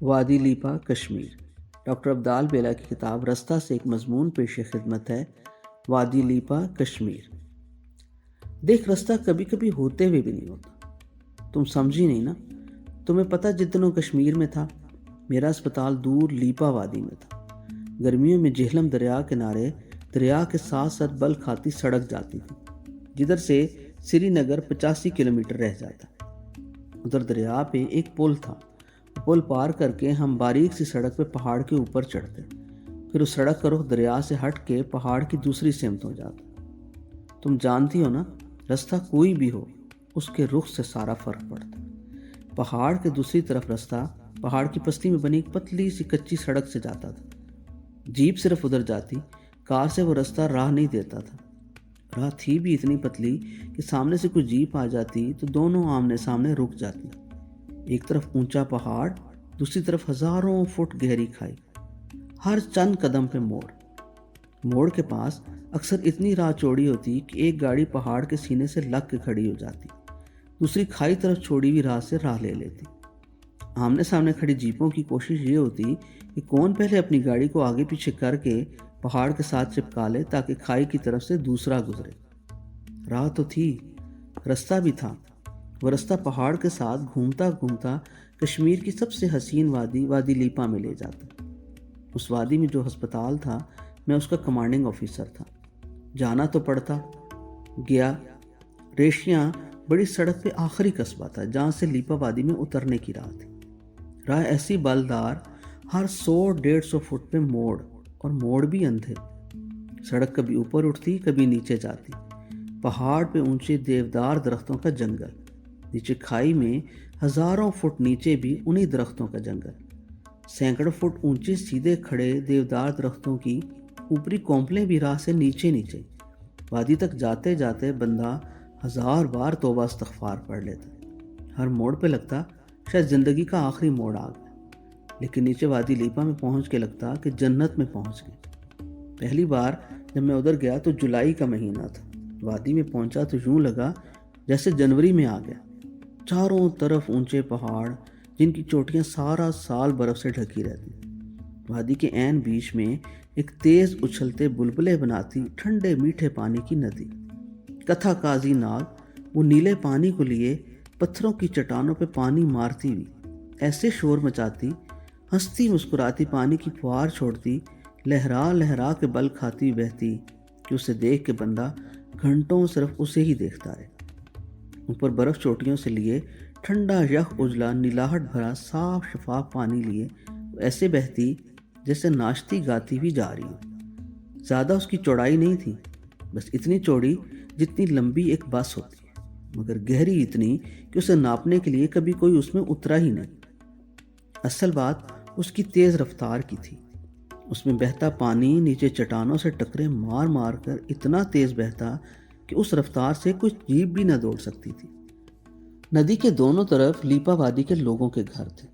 وادی لیپا کشمیر۔ ڈاکٹر عبدال بیلا کی کتاب رستہ سے ایک مضمون پیش خدمت ہے، وادی لیپا کشمیر۔ دیکھ، رستہ کبھی کبھی ہوتے ہوئے بھی نہیں ہوتا۔ تم سمجھی نہیں نا؟ تمہیں پتہ جن دنوں کشمیر میں تھا، میرا اسپتال دور لیپا وادی میں تھا۔ گرمیوں میں جہلم دریا کنارے دریا کے ساتھ ساتھ بل کھاتی سڑک جاتی تھی، جدھر سے سری نگر 85 کلومیٹر رہ جاتا۔ ادھر دریا پہ ایک پل تھا۔ پل پار کر کے ہم باریک سی سڑک پہ پہاڑ کے اوپر چڑھتے، پھر اس سڑک کا رخ دریا سے ہٹ کے پہاڑ کی دوسری سمت ہو جاتا۔ تم جانتی ہو نا، رستہ کوئی بھی ہو، اس کے رخ سے سارا فرق پڑتا۔ پہاڑ کے دوسری طرف رستہ پہاڑ کی پستی میں بنی ایک پتلی سی کچی سڑک سے جاتا تھا۔ جیپ صرف ادھر جاتی، کار سے وہ رستہ راہ نہیں دیتا تھا۔ راہ تھی بھی اتنی پتلی کہ سامنے سے کوئی جیپ آ جاتی تو دونوں آمنے سامنے رک جاتی۔ ایک طرف اونچا پہاڑ، دوسری طرف ہزاروں فٹ گہری کھائی، ہر چند قدم پہ موڑ کے پاس اکثر اتنی راہ چوڑی ہوتی کہ ایک گاڑی پہاڑ کے سینے سے لگ کے کھڑی ہو جاتی، دوسری کھائی طرف چھوڑی ہوئی راہ سے راہ لے لیتی۔ آمنے سامنے کھڑی جیپوں کی کوشش یہ ہوتی کہ کون پہلے اپنی گاڑی کو آگے پیچھے کر کے پہاڑ کے ساتھ چپکا لے تاکہ کھائی کی طرف سے دوسرا گزرے۔ راہ تو تھی، رستہ بھی تھا۔ وہ رستہ پہاڑ کے ساتھ گھومتا گھومتا کشمیر کی سب سے حسین وادی، وادی لیپا میں لے جاتا۔ اس وادی میں جو ہسپتال تھا، میں اس کا کمانڈنگ آفیسر تھا۔ جانا تو پڑتا، گیا۔ ریشیاں بڑی سڑک پہ آخری قصبہ تھا جہاں سے لیپا وادی میں اترنے کی راہ تھی۔ راہ ایسی بالدار، ہر 100-150 فٹ پہ موڑ، اور موڑ بھی اندھے۔ سڑک کبھی اوپر اٹھتی، کبھی نیچے جاتی۔ پہاڑ پہ اونچے دیودار درختوں کا جنگل، نیچے کھائی میں ہزاروں فٹ نیچے بھی انہی درختوں کا جنگل۔ سینکڑوں فٹ اونچے سیدھے کھڑے دیودار درختوں کی اوپری کونپلیں بھی راہ سے نیچے نیچے۔ وادی تک جاتے جاتے بندہ 1000 بار توبہ استغفار پڑھ لیتا۔ ہر موڑ پہ لگتا شاید زندگی کا آخری موڑ آ گیا، لیکن نیچے وادی لیپا میں پہنچ کے لگتا کہ جنت میں پہنچ گئے۔ پہلی بار جب میں ادھر گیا تو جولائی کا مہینہ تھا۔ وادی میں پہنچا تو یوں لگا جیسے جنوری میں آ گیا۔ چاروں طرف اونچے پہاڑ جن کی چوٹیاں سارا سال برف سے ڈھکی رہتی۔ وادی کے عین بیچ میں ایک تیز اچھلتے بلبلے بناتی ٹھنڈے میٹھے پانی کی ندی، کتھا کازی ناگ، وہ نیلے پانی کو لیے پتھروں کی چٹانوں پہ پانی مارتی ہوئی ایسے شور مچاتی، ہنستی مسکراتی پانی کی فوار چھوڑتی، لہرا لہرا کے بل کھاتی بہتی کہ اسے دیکھ کے بندہ گھنٹوں صرف اسے ہی دیکھتا رہے۔ اوپر برف چوٹیوں سے لیے ٹھنڈا یخ اجلا نیلاہٹ بھرا صاف شفاف پانی لیے ایسے بہتی جیسے ناشتی گاتی ہوئی جا رہی ہو۔ زیادہ اس کی چوڑائی نہیں تھی، بس اتنی چوڑی جتنی لمبی ایک بس ہوتی ہے، مگر گہری اتنی کہ اسے ناپنے کے لیے کبھی کوئی اس میں اترا ہی نہیں۔ اصل بات اس کی تیز رفتار کی تھی۔ اس میں بہتا پانی نیچے چٹانوں سے ٹکرے مار مار کر اتنا تیز بہتا کہ اس رفتار سے کچھ جیپ بھی نہ دوڑ سکتی تھی۔ ندی کے دونوں طرف لیپا وادی کے لوگوں کے گھر تھے۔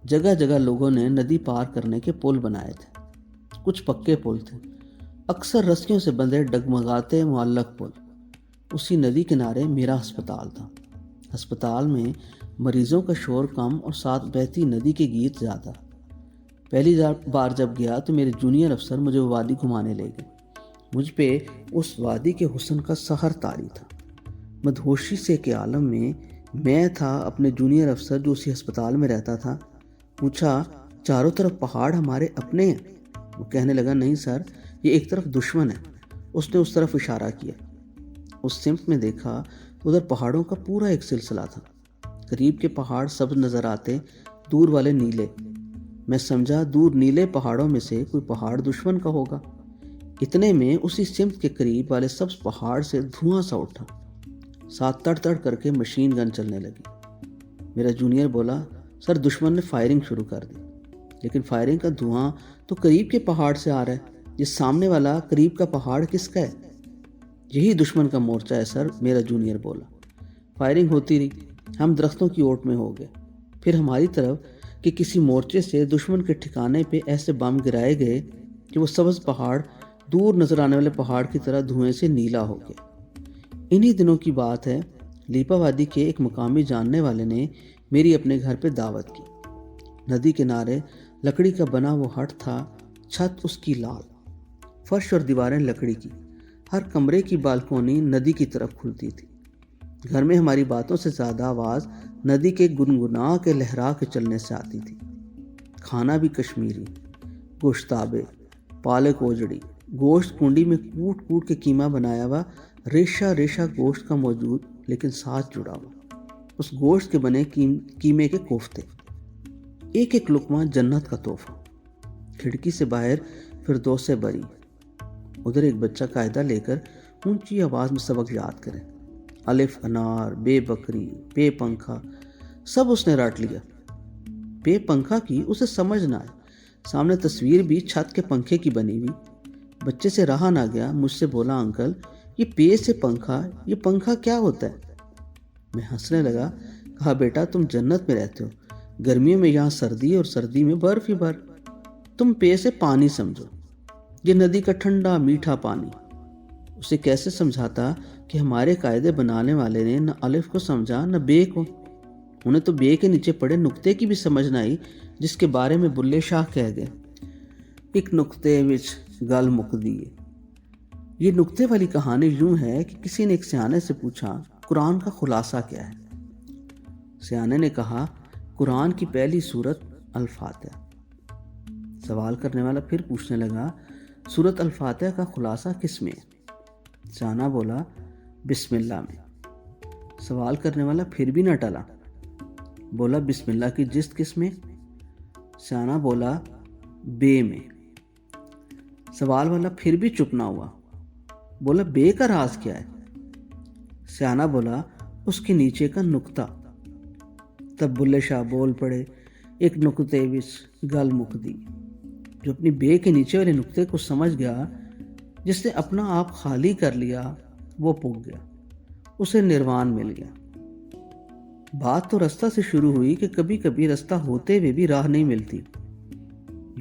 جگہ جگہ لوگوں نے ندی پار کرنے کے پل بنائے تھے۔ کچھ پکے پل تھے، اکثر رسیوں سے بندھے ڈگمگاتے معلق پل۔ اسی ندی کنارے میرا ہسپتال تھا۔ ہسپتال میں مریضوں کا شور کم اور ساتھ بہتی ندی کے گیت زیادہ۔ پہلی بار جب گیا تو میرے جونیئر افسر مجھے وادی گھمانے لے گئے۔ مجھ پہ اس وادی کے حسن کا سحر طاری تھا۔ مدہوشی سے کے عالم میں تھا اپنے جونیئر افسر جو اسی ہسپتال میں رہتا تھا۔ پوچھا، چاروں طرف پہاڑ ہمارے اپنے ہیں؟ وہ کہنے لگا، نہیں سر، یہ ایک طرف دشمن ہے۔ اس نے اس طرف اشارہ کیا۔ اس سمت میں دیکھا تو ادھر پہاڑوں کا پورا ایک سلسلہ تھا۔ قریب کے پہاڑ سبز نظر آتے، دور والے نیلے۔ میں سمجھا دور نیلے پہاڑوں میں سے کوئی پہاڑ دشمن کا ہوگا۔ اتنے میں اسی سمت کے قریب والے سبز پہاڑ سے دھواں سا اٹھا، ساتھ تڑ تڑ کر کے مشین گن چلنے لگی۔ میرا جونیئر بولا، سر دشمن نے فائرنگ شروع کر دی، لیکن فائرنگ کا دھواں تو قریب کے پہاڑ سے آ رہا ہے، جس سامنے والا قریب کا پہاڑ کس کا ہے؟ یہی دشمن کا مورچہ ہے سر، میرا جونیئر بولا۔ فائرنگ ہوتی رہی، ہم درختوں کی اوٹ میں ہو گئے، پھر ہماری طرف کہ کسی مورچے سے دشمن کے ٹھکانے پہ ایسے بم گرائے گئے کہ وہ سبز پہاڑ دور نظر آنے والے پہاڑ کی طرح دھوئیں سے نیلا ہو گیا۔ انہی دنوں کی بات ہے، لیپا وادی کے ایک مقامی جاننے والے نے میری اپنے گھر پہ دعوت کی۔ ندی کنارے لکڑی کا بنا وہ ہٹ تھا، چھت اس کی لال، فرش اور دیواریں لکڑی کی، ہر کمرے کی بالکونی ندی کی طرف کھلتی تھی۔ گھر میں ہماری باتوں سے زیادہ آواز ندی کے گنگنا کے لہرا کے چلنے سے آتی تھی۔ کھانا بھی کشمیری، گوشتابے، پالک اوجڑی، گوشت کنڈی میں کوٹ کوٹ کے قیمہ بنایا ہوا، ریشہ ریشہ گوشت کا موجود لیکن ساتھ جڑا ہوا، اس گوشت کے بنے قیمے کے کوفتے، ایک ایک لقمہ جنت کا تحفہ۔ کھڑکی سے باہر فردوس سے بری، ادھر ایک بچہ قاعدہ لے کر اونچی آواز میں سبق یاد کرے، الف انار، بے بکری، پے پنکھا، سب اس نے رٹ لیا۔ پے پنکھا کی اسے سمجھ نہ آئے، سامنے تصویر بھی چھت کے پنکھے کی بنی ہوئی، بچے سے رہا نہ گیا، مجھ سے بولا انکل یہ پے سے پنکھا، یہ پنکھا کیا ہوتا ہے؟ میں ہنسنے لگا، کہا بیٹا تم جنت میں رہتے ہو، گرمیوں میں یہاں سردی اور سردی میں برف ہی برف، تم پے سے پانی سمجھو، یہ ندی کا ٹھنڈا میٹھا پانی۔ اسے کیسے سمجھاتا کہ ہمارے قاعدے بنانے والے نے نہ الف کو سمجھا نہ بے کو، انہیں تو بے کے نیچے پڑے نقطے کی بھی سمجھ نہ آئی، جس کے بارے میں بلے شاہ کہہ گئے، ایک نقطے وچ گل مکدی ہے۔ یہ نقطے والی کہانی یوں ہے کہ کسی نے ایک سیانے سے پوچھا قرآن کا خلاصہ کیا ہے؟ سیانے نے کہا قرآن کی پہلی سورت الفاتحہ۔ سوال کرنے والا پھر پوچھنے لگا سورت الفاتحہ کا خلاصہ کس میں ہے؟ سیانہ بولا بسم اللہ میں۔ سوال کرنے والا پھر بھی نہ ٹلا، بولا بسم اللہ کی جست کس میں؟ سیانہ بولا بے میں۔ سوال والا پھر بھی چپ نہ ہوا، بولا بے کا راز کیا ہے؟ سیانہ بولا اس کے نیچے کا نقطہ۔ تب بلے شاہ بول پڑے، ایک نقطے وچ گل مکدی۔ جو اپنی بے کے نیچے والے نقطے کو سمجھ گیا، جس نے اپنا آپ خالی کر لیا، وہ پک گیا، اسے نروان مل گیا۔ بات تو رستہ سے شروع ہوئی کہ کبھی کبھی رستہ ہوتے ہوئے بھی راہ نہیں ملتی۔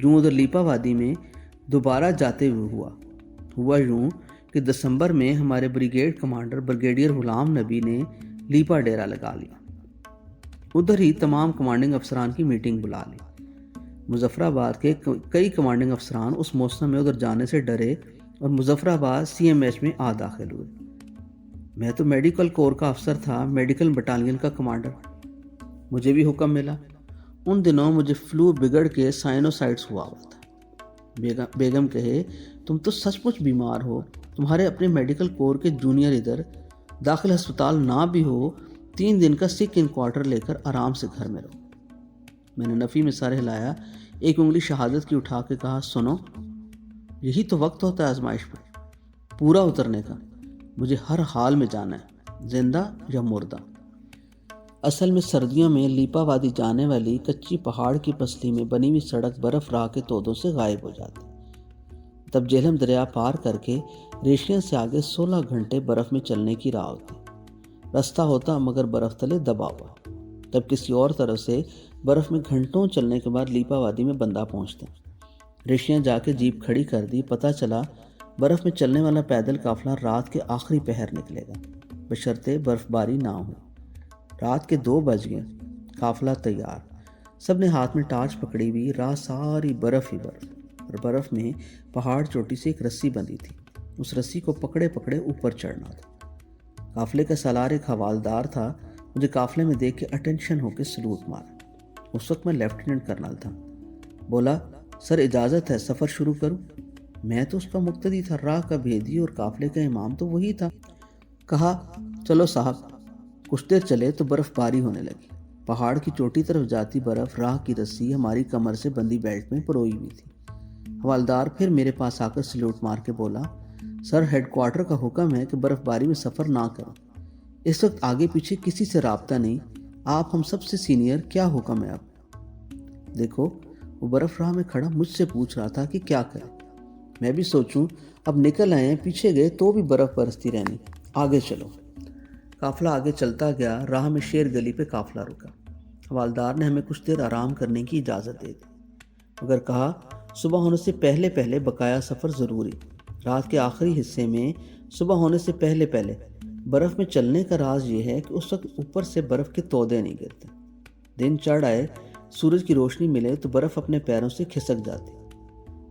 یوں ادھر لیپا وادی میں دوبارہ جاتے ہوئے ہوا یوں کہ دسمبر میں ہمارے بریگیڈ کمانڈر بریگیڈیئر غلام نبی نے لیپا ڈیرا لگا لیا۔ ادھر ہی تمام کمانڈنگ افسران کی میٹنگ بلا لی۔ مظفر آباد کے کئی کمانڈنگ افسران اس موسم میں ادھر جانے سے ڈرے اور مظفر آباد سی ایم ایچ میں داخل ہوئے۔ میں تو میڈیکل کور کا افسر تھا، میڈیکل بٹالین کا کمانڈر، مجھے بھی حکم ملا۔ ان دنوں مجھے فلو بگڑ کے سائنوسائٹس ہوا تھا۔ بیگم کہے تم تو سچ مچ بیمار ہو، تمہارے اپنے میڈیکل کور کے جونیئر ادھر، داخل ہسپتال نہ بھی ہو، 3 دن کا سک ان کوارٹر لے کر آرام سے گھر میں رہو۔ میں نے نفی میں سر ہلایا، ایک انگلی شہادت کی اٹھا کے کہا سنو، یہی تو وقت ہوتا ہے آزمائش پر، پورا اترنے کا، مجھے ہر حال میں جانا ہے، زندہ یا مردہ۔ اصل میں سردیوں میں لیپا وادی جانے والی کچی پہاڑ کی پسلی میں بنی ہوئی سڑک برف راہ کے تودوں سے غائب ہو جاتی۔ تب جہلم دریا پار کر کے ریشیاں سے آگے 16 گھنٹے برف میں چلنے کی راہ ہوتی، رستہ ہوتا مگر برف تلے دبا ہوا۔ تب کسی اور طرف سے برف میں گھنٹوں چلنے کے بعد لیپا وادی میں بندہ پہنچتا۔ ریشیاں جا کے جیپ کھڑی کر دی، پتہ چلا برف میں چلنے والا پیدل قافلہ رات کے آخری پہر نکلے گا، بشرطے برف باری نہ ہو۔ رات کے 2 بج گئے، قافلہ تیار، سب نے ہاتھ میں ٹارچ پکڑی ہوئی، راہ ساری برف ہی برف، اور برف میں پہاڑ چوٹی سے ایک رسی بندھی تھی، اس رسی کو پکڑے پکڑے اوپر چڑھنا تھا۔ قافلے کا سالار ایک حوالدار تھا، مجھے قافلے میں دیکھ کے اٹینشن ہو کے سلوٹ مارا۔ اس وقت میں لیفٹیننٹ کرنل تھا۔ بولا سر اجازت ہے، سفر شروع کروں؟ میں تو اس کا مقتدی تھا، راہ کا بھیدی اور قافلے کا امام تو وہی تھا۔ کہا چلو صاحب۔ کچھ دیر چلے تو برف باری ہونے لگی، پہاڑ کی چوٹی طرف جاتی برف راہ کی رسی ہماری کمر سے بندھی بیلٹ میں پروئی ہوئی تھی۔ حوالدار پھر میرے پاس آ کر سلوٹ مار کے بولا سر ہیڈ کوارٹر کا حکم ہے کہ برف باری میں سفر نہ کرو، اس وقت آگے پیچھے کسی سے رابطہ نہیں، آپ ہم سب سے سینئر، کیا حکم ہے اب؟ دیکھو وہ برف راہ میں کھڑا مجھ سے پوچھ رہا تھا کہ کیا کریں، میں بھی سوچوں اب نکل آئے ہیں، پیچھے گئے تو بھی برف برستی رہنی، آگے چلو۔ قافلہ آگے چلتا گیا، راہ میں شیر گلی پہ قافلہ رکا۔ حوالدار نے ہمیں کچھ دیر آرام کرنے کی اجازت دے دی، مگر کہا صبح ہونے سے پہلے پہلے بقایا سفر ضروری، رات کے آخری حصے میں صبح ہونے سے پہلے پہلے۔ برف میں چلنے کا راز یہ ہے کہ اس وقت اوپر سے برف کے تودے نہیں گرتے، دن چڑھ آئے سورج کی روشنی ملے تو برف اپنے پیروں سے کھسک جاتی۔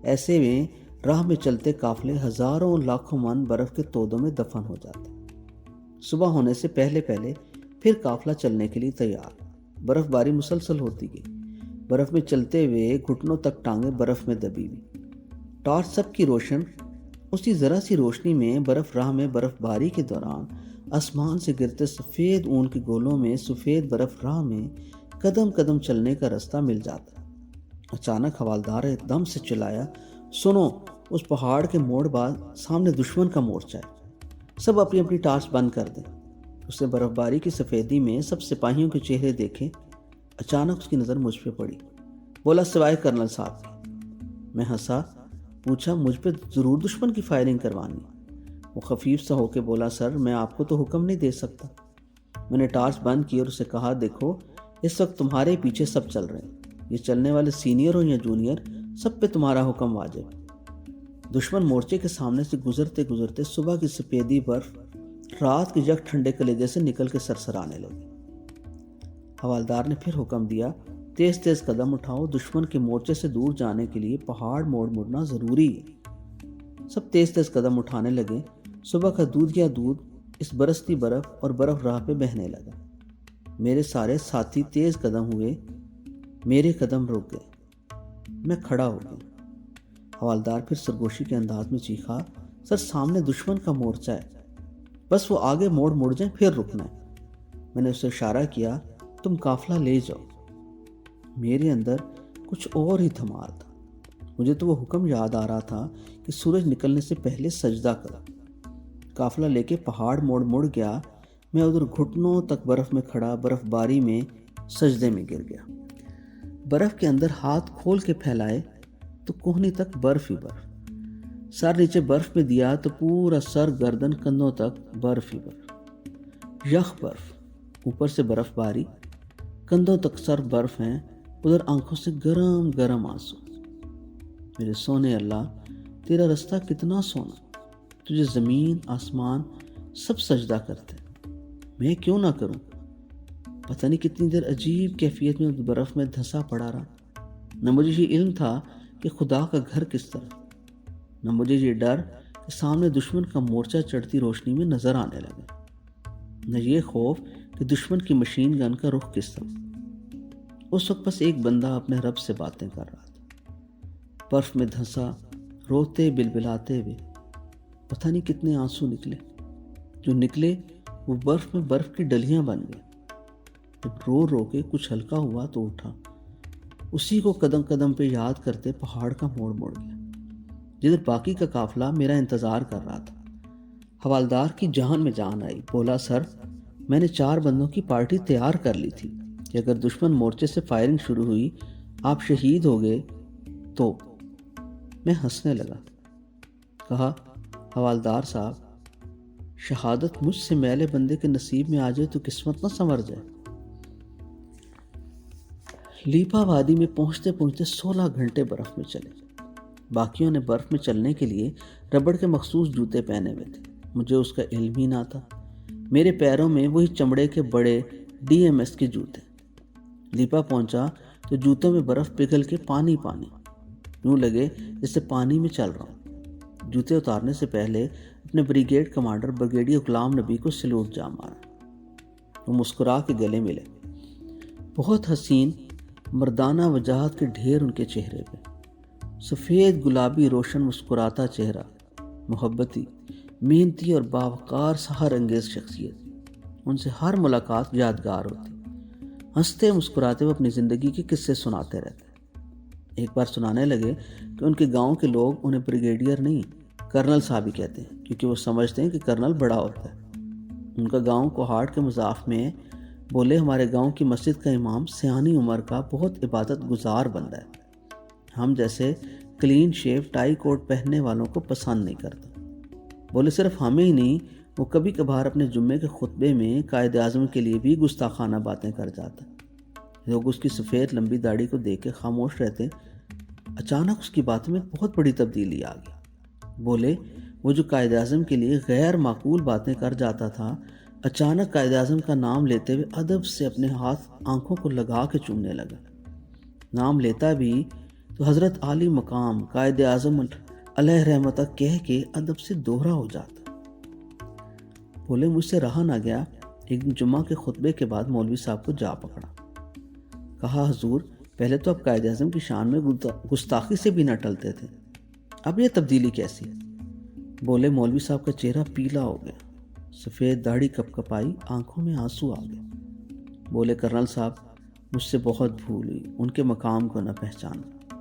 ایسے میں راہ میں چلتے قافلے ہزاروں لاکھوں من برف کے تودوں میں دفن ہو جاتے۔ صبح ہونے سے پہلے پھر قافلہ چلنے کے لیے تیار۔ برف باری مسلسل ہوتی گئی۔ برف میں چلتے ہوئے گھٹنوں تک ٹانگیں برف میں دبی ہوئی۔ ٹارچ سب کی روشن، اسی ذرا سی روشنی میں برف راہ میں برف باری کے دوران آسمان سے گرتے سفید اون کے گولوں میں سفید برف راہ میں قدم قدم چلنے کا راستہ مل جاتا۔ اچانک حوالدار ایک دم سے چلایا، سنو، اس پہاڑ کے موڑ بعد سامنے دشمن کا مورچہ ہے، سب اپنی اپنی ٹارچ بند کر دیں۔ اس نے برف باری کی سفیدی میں سب سپاہیوں کے چہرے دیکھے۔ اچانک اس کی نظر مجھ پہ پڑی۔ بولا، سوائے کرنل صاحب کے۔ میں ہنسا، پوچھا، مجھ پہ ضرور دشمن کی فائرنگ کروانی؟ وہ خفیف سا ہو کے بولا، سر میں آپ کو تو حکم نہیں دے سکتا۔ میں نے ٹارچ بند کی اور اسے کہا، دیکھو اس وقت تمہارے پیچھے سب چل رہے ہیں، یہ چلنے والے سینئر ہو یا جونیئر، سب پہ تمہارا حکم واجب ہے۔ دشمن مورچے کے سامنے سے گزرتے گزرتے صبح کی سفیدی برف رات کے یک ٹھنڈے کلیجے سے نکل کے سرسرانے لگی۔ حوالدار نے پھر حکم دیا، تیز تیز قدم اٹھاؤ، دشمن کے مورچے سے دور جانے کے لیے پہاڑ موڑ مڑنا ضروری ہے۔ سب تیز تیز قدم اٹھانے لگے۔ صبح کا دودھ یا دودھ اس برستی برف اور برف راہ پہ بہنے لگا۔ میرے سارے ساتھی تیز قدم ہوئے، میرے قدم رک گئے، میں کھڑا ہو گیا۔ حوالدار پھر سرگوشی کے انداز میں چیخا، سر سامنے دشمن کا مورچہ ہے، بس وہ آگے موڑ جائیں پھر رکنا ہے۔ میں نے اسے اشارہ کیا، تم قافلہ لے جاؤ۔ میرے اندر کچھ اور ہی دھمال تھا۔ مجھے تو وہ حکم یاد آ رہا تھا کہ سورج نکلنے سے پہلے سجدہ کرو۔ قافلہ لے کے پہاڑ موڑ گیا۔ میں ادھر گھٹنوں تک برف میں کھڑا، برف باری میں سجدے میں گر گیا۔ برف کے اندر ہاتھ کھول کے پھیلائے تو کوہنی تک برف ہی برف۔ سر نیچے برف میں دیا تو پورا سر، گردن، کندھوں تک برف ہی برف، یخ برف، اوپر سے برف باری، کندھوں تک سر برف ہیں، ادھر آنکھوں سے گرم گرم آنسو۔ میرے سونے اللہ، تیرا رستہ کتنا سونا، تجھے زمین آسمان سب سجدہ کرتے، میں کیوں نہ کروں؟ پتہ نہیں کتنی دیر عجیب کیفیت میں برف میں دھنسا پڑا رہا۔ نہ مجھے یہ علم تھا کہ خدا کا گھر کس طرح، نہ مجھے یہ ڈر کہ سامنے دشمن کا مورچہ چڑھتی روشنی میں نظر آنے لگا، نہ یہ خوف کہ دشمن کی مشین گن کا رخ کس طرح۔ اس وقت بس ایک بندہ اپنے رب سے باتیں کر رہا تھا، برف میں دھنسا، روتے بلبلاتے ہوئے۔ پتہ نہیں کتنے آنسو نکلے، جو نکلے وہ برف میں برف کی ڈلیاں بن گئے۔ جب رو کے کچھ ہلکا ہوا تو اٹھا، اسی کو قدم قدم پہ یاد کرتے پہاڑ کا موڑ گیا، جدھر باقی کا قافلہ میرا انتظار کر رہا تھا۔ حوالدار کی جان میں جان آئی، بولا، سر میں نے 4 بندوں کی پارٹی تیار کر لی تھی کہ اگر دشمن مورچے سے فائرنگ شروع ہوئی، آپ شہید ہو گئے تو۔ میں ہنسنے لگا، کہا، حوالدار صاحب، شہادت مجھ سے میلے بندے کے نصیب میں آ جائے تو قسمت نہ سنور جائے۔ لیپا وادی میں پہنچتے 16 گھنٹے برف میں چلے۔ باقیوں نے برف میں چلنے کے لیے ربڑ کے مخصوص جوتے پہنے ہوئے تھے، مجھے اس کا علم ہی نہ تھا۔ میرے پیروں میں وہی چمڑے کے بڑے DMS کے جوتے۔ لیپا پہنچا تو جوتوں میں برف پگھل کے پانی یوں لگے جیسے پانی میں چل رہا ہوں۔ جوتے اتارنے سے پہلے اپنے بریگیڈ کمانڈر بریگیڈیئر غلام نبی کو سلوٹ جا مارا۔ وہ مسکرا کے گلے ملے، بہت حسین مردانہ وجاہت کے ڈھیر ان کے چہرے پہ، سفید گلابی روشن مسکراتا چہرہ، محبتی، محنتی اور باوقار سحر انگیز شخصیت۔ ان سے ہر ملاقات یادگار ہوتی۔ ہنستے مسکراتے وہ اپنی زندگی کے قصے سناتے رہتے۔ ایک بار سنانے لگے کہ ان کے گاؤں کے لوگ انہیں بریگیڈیئر نہیں، کرنل صاحب ہی کہتے ہیں، کیونکہ وہ سمجھتے ہیں کہ کرنل بڑا ہوتا ہے۔ ان کا گاؤں کوہاٹ کے مضاف میں، بولے، ہمارے گاؤں کی مسجد کا امام سیانی عمر کا بہت عبادت گزار بندہ ہے، ہم جیسے کلین شیو ٹائی کوٹ پہننے والوں کو پسند نہیں کرتا۔ بولے، صرف ہمیں ہی نہیں، وہ کبھی کبھار اپنے جمعے کے خطبے میں قائد اعظم کے لیے بھی گستاخانہ باتیں کر جاتا۔ لوگ اس کی سفید لمبی داڑھی کو دیکھ کے خاموش رہتے۔ اچانک اس کی باتوں میں بہت بڑی تبدیلی آ گئی۔ بولے، وہ جو قائد اعظم کے لیے غیر معقول باتیں کر جاتا تھا، اچانک قائد اعظم کا نام لیتے ہوئے ادب سے اپنے ہاتھ آنکھوں کو لگا کے چومنے لگا۔ نام لیتا بھی تو حضرت عالی مقام قائد اعظم علیہ رحمتہ کہہ کے ادب سے دوہرا ہو جاتا۔ بولے مجھ سے رہا نہ گیا، ایک دن جمعہ کے خطبے کے بعد مولوی صاحب کو جا پکڑا۔ کہا حضور پہلے تو آپ قائد اعظم کی شان میں گستاخی سے بھی نہ ٹلتے تھے، اب یہ تبدیلی کیسی؟ بولے مولوی صاحب کا چہرہ پیلا ہو گیا، سفید داڑھی کپ کپائی، آنکھوں میں آنسو آ گئے۔ بولے کرنل صاحب مجھ سے بہت بھول ہوئی، ان کے مقام کو نہ پہچانا۔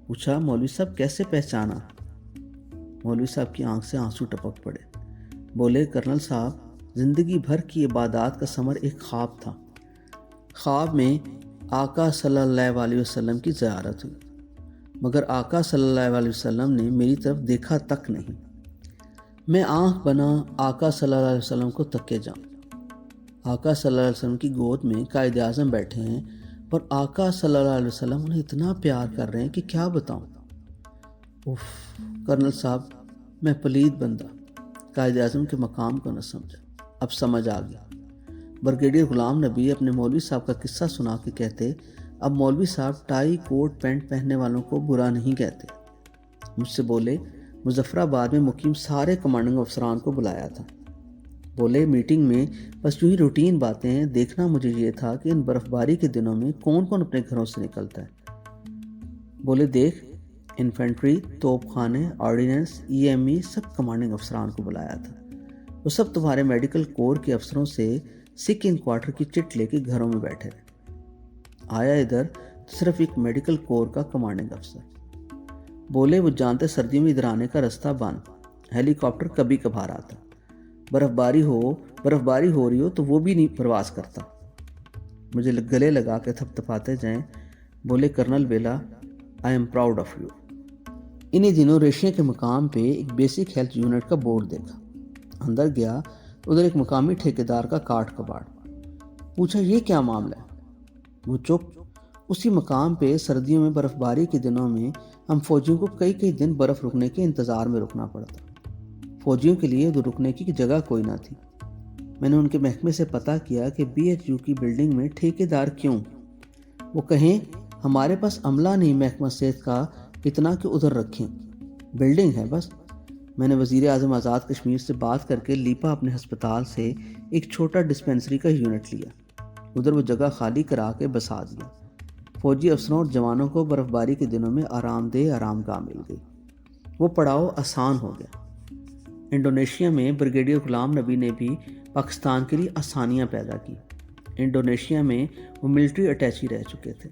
پوچھا مولوی صاحب کیسے پہچانا؟ مولوی صاحب کی آنکھ سے آنسو ٹپک پڑے۔ بولے کرنل صاحب زندگی بھر کی عبادات کا ثمر ایک خواب تھا، خواب میں آقا صلی اللہ علیہ وسلم کی زیارت ہوئی، مگر آقا صلی اللہ علیہ وسلم نے میری طرف دیکھا تک نہیں۔ میں آنکھ بنا آقا صلی اللہ علیہ وسلم کو تکے جاؤں۔ آقا صلی اللہ علیہ وسلم کی گود میں قائد اعظم بیٹھے ہیں اور آقا صلی اللہ علیہ وسلم انہیں اتنا پیار کر رہے ہیں کہ کیا بتاؤں۔ اف کرنل صاحب میں پلید بندہ قائد اعظم کے مقام کو نہ سمجھا، اب سمجھ آ گیا۔ بریگیڈیئر غلام نبی اپنے مولوی صاحب کا قصہ سنا کے کہتے اب مولوی صاحب ٹائی کوٹ پینٹ پہننے والوں کو برا نہیں کہتے۔ مجھ سے بولے مظفر آباد میں مقیم سارے کمانڈنگ افسران کو بلایا تھا۔ بولے میٹنگ میں بس یوں ہی روٹین باتیں ہیں، دیکھنا مجھے یہ تھا کہ ان برف باری کے دنوں میں کون کون اپنے گھروں سے نکلتا ہے۔ بولے دیکھ انفینٹری، توپ خانے، آرڈیننس، ای ایم ای سب کمانڈنگ افسران کو بلایا تھا، وہ سب تمہارے میڈیکل کور کے افسروں سے سکھ ان کوارٹر کی چٹ لے کے گھروں میں بیٹھے رہے۔ آیا ادھر تو صرف ایک میڈیکل کور کا کمانڈنگ افسر۔ بولے وہ جانتے سردیوں میں ادھر آنے کا رستہ بند، ہیلی کاپٹر کبھی کبھار آتا، برف باری ہو رہی ہو تو وہ بھی نہیں پرواز کرتا۔ مجھے گلے لگا کے تھپ تھپاتے جائیں۔ بولے colonel Bela I am proud of you. انہی دنوں ریشیا کے مقام پہ ایک بیسک ہیلتھ یونٹ کا بورڈ دیکھا، اندر گیا تو ادھر ایک مقامی ٹھیکیدار کا کاٹ کباڑ۔ پوچھا یہ کیا معاملہ ہے؟ وہ چپ۔ اسی مقام پہ سردیوں میں برف باری کے دنوں میں ہم فوجیوں کو کئی دن برف رکنے کے انتظار میں رکنا پڑتا، فوجیوں کے لیے ادھر رکنے کی جگہ کوئی نہ تھی۔ میں نے ان کے محکمے سے پتہ کیا کہ بی ایچ یو کی بلڈنگ میں ٹھیکیدار کیوں؟ وہ کہیں ہمارے پاس عملہ نہیں محکمہ صحت کا اتنا کہ ادھر رکھیں، بلڈنگ ہے بس۔ میں نے وزیر اعظم آزاد کشمیر سے بات کر کے لیپا اپنے ہسپتال سے ایک چھوٹا ڈسپینسری کا یونٹ لیا، ادھر وہ جگہ خالی کرا کے بسا دیا۔ فوجی افسروں اور جوانوں کو برف باری کے دنوں میں آرام دہ آرام گاہ مل گئی، وہ پڑاؤ آسان ہو گیا۔ انڈونیشیا میں بریگیڈیئر غلام نبی نے بھی پاکستان کے لیے آسانیاں پیدا کی۔ انڈونیشیا میں وہ ملٹری اٹیچی رہ چکے تھے۔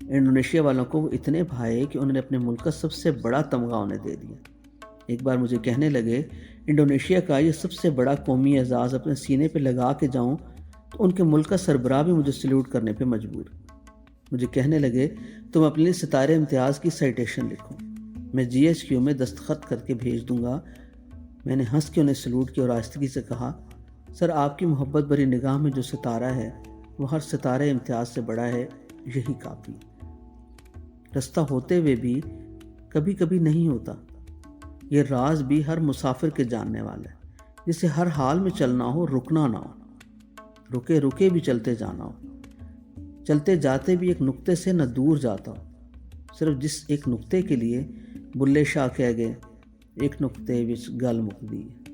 انڈونیشیا والوں کو وہ اتنے بھائے کہ انہوں نے اپنے ملک کا سب سے بڑا تمغہ انہیں دے دیا۔ ایک بار مجھے کہنے لگے انڈونیشیا کا یہ سب سے بڑا قومی اعزاز اپنے سینے پہ لگا کے جاؤں تو ان کے ملک کا سربراہ بھی مجھے سلیوٹ کرنے پہ مجبور۔ مجھے کہنے لگے تم اپنے لیے ستارے امتیاز کی سائٹیشن لکھو، میں جی ایچ کیو میں دستخط کر کے بھیج دوں گا۔ میں نے ہنس کے انہیں سلوٹ کیا اور آہستگی سے کہا سر آپ کی محبت بھری نگاہ میں جو ستارہ ہے وہ ہر ستارے امتیاز سے بڑا ہے، یہی کافی۔ رستہ ہوتے ہوئے بھی کبھی کبھی نہیں ہوتا، یہ راز بھی ہر مسافر کے جاننے والا ہے، جسے ہر حال میں چلنا ہو، رکنا نہ ہو، رکے رکے بھی چلتے جانا ہو، چلتے جاتے بھی ایک نقطے سے نہ دور جاتا ہو، صرف جس ایک نقطے کے لیے بلے شاہ کہہ گئے ایک نقطے وچ گل مک دی ہے۔